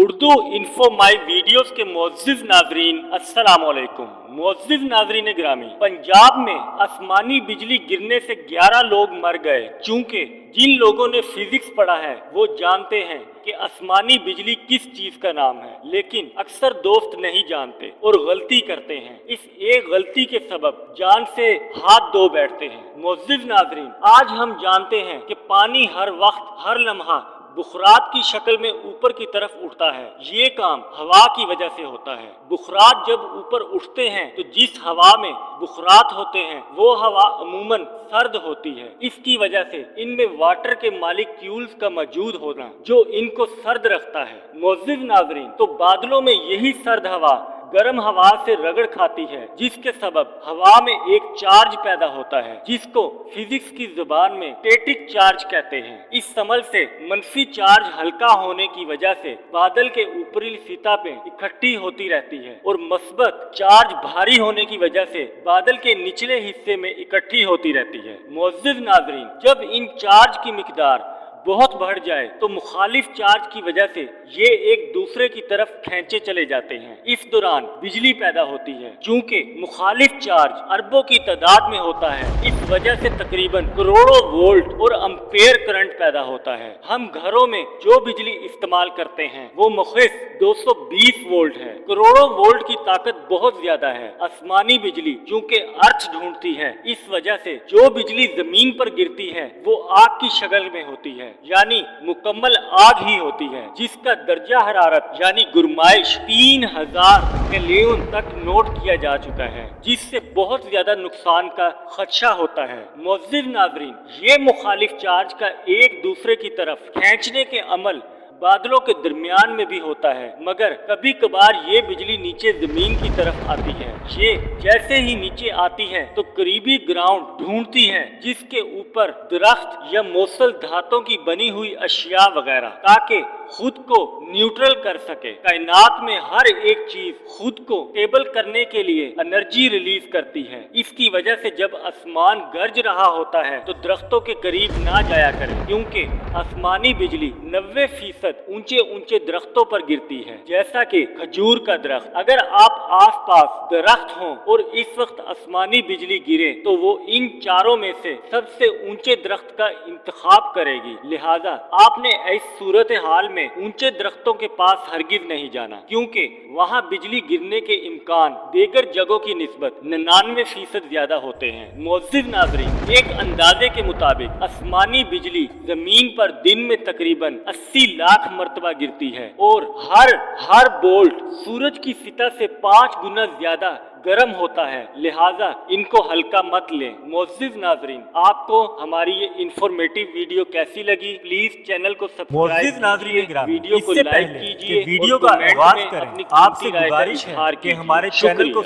Urdu info माई videos के मोअज़्ज़िज़ नाज़रीन अस्सलाम वालेकुम। मोअज़्ज़िज़ नाज़रीन ग्रामी, पंजाब में आसमानी बिजली गिरने से 11 लोग मर गए। चूंकि जिन लोगों ने फिजिक्स पढ़ा है वो जानते हैं कि आसमानी बिजली किस चीज का नाम है, लेकिन अक्सर दोस्त नहीं जानते और गलती करते हैं। इस एक गलती के सबब जान से हाथ धो बैठते हैं। मोअज़्ज़िज़ नाज़रीन, आज हम जानते हैं कि पानी हर वक्त हर लम्हा बुखरात की शक्ल में ऊपर की तरफ उठता है। ये काम हवा की वजह से होता है। बुखरात जब ऊपर उठते हैं तो जिस हवा में बुखरात होते हैं वो हवा अमूमन सर्द होती है। इसकी वजह से इनमें वाटर के मालिक्यूल्स का मौजूद होना जो इनको सर्द रखता है। मोअज़्ज़िज़ नाज़रीन, तो बादलों में यही सर्द हवा गर्म हवा से रगड़ खाती है, जिसके सबब हवा में एक चार्ज पैदा होता है जिसको फिजिक्स की जुबान में स्टैटिक चार्ज कहते हैं। इस समल से मनफी चार्ज हल्का होने की वजह से बादल के ऊपरी सतह पे इकट्ठी होती रहती है और मस्बत चार्ज भारी होने की वजह से बादल के निचले हिस्से में इकट्ठी होती रहती है। मोअज़्ज़िज़ नाज़रीन, जब इन चार्ज की मिकदार बहुत बढ़ जाए तो मुखालिफ चार्ज की वजह से ये एक दूसरे की तरफ खींचे चले जाते हैं। इस दौरान बिजली पैदा होती है। चूंकि मुखालिफ चार्ज अरबों की तादाद में होता है, इस वजह से तकरीबन करोड़ों वोल्ट और एम्पेयर करंट पैदा होता है। हम घरों में जो बिजली इस्तेमाल करते हैं वो मुख्तलिफ 220 वोल्ट है। करोड़ों वोल्ट की ताकत बहुत ज्यादा है। आसमानी बिजली चूंकि अर्थ ढूंढती है, इस वजह से जो बिजली जमीन पर गिरती है वो आग की शक्ल में होती है, यानी मुकम्मल आग ही होती है, जिसका दर्जा हरारत यानी गुरमाइश 3000 केल्विन तक नोट किया जा चुका है, जिससे बहुत ज्यादा नुकसान का खदशा होता है। मोअज़्ज़िज़ नाज़रीन, ये मुखालिफ चार्ज का एक दूसरे की तरफ खींचने के अमल बादलों के दरमियान में भी होता है, मगर कभी कभार ये बिजली नीचे जमीन की तरफ आती है। ये जैसे ही नीचे आती है तो करीबी ग्राउंड ढूंढती है जिसके ऊपर दरख्त या मोसल धातों की बनी हुई अशिया वगैरह, ताकि खुद को न्यूट्रल कर सके। कायनात में हर एक चीज खुद को स्टेबल करने के लिए एनर्जी रिलीज करती है। इसकी वजह से जब आसमान गरज रहा होता है तो दरख्तों के करीब ना जाया करें, क्योंकि आसमानी बिजली 90% ऊंचे ऊंचे दरख्तों पर गिरती है, जैसा कि खजूर का दरख्त। अगर आप आसपास दरख्त हों और इस वक्त आसमानी बिजली गिरे तो वो इन चारों में से सबसे ऊंचे दरख्त का इंतखाब करेगी। लिहाजा आपने इस सूरत हाल में ऊंचे दरख्तों के पास हरगिज नहीं जाना, क्योंकि वहां बिजली गिरने के इम्कान दीगर जगहों की निस्बत 99% ज्यादा होते हैं। मोअज़्ज़िज़ नाज़रीन, एक अंदाजे के मुताबिक आसमानी बिजली जमीन पर दिन में तकरीबन 80 लाख मरतबा गिरती है और हर बोल्ट सूरज की सतह से 5 गुना ज्यादा गर्म होता है। लिहाजा इनको हल्का मत लें। मोअज़्ज़िज़ नाज़रीन, आपको हमारी ये इंफॉर्मेटिव वीडियो कैसी लगी? प्लीज चैनल को सब्सक्राइब कीजिए, वीडियो को लाइक कीजिए, वीडियो का आगाज करें। आपसे गुजारिश है कि हमारे चैनल को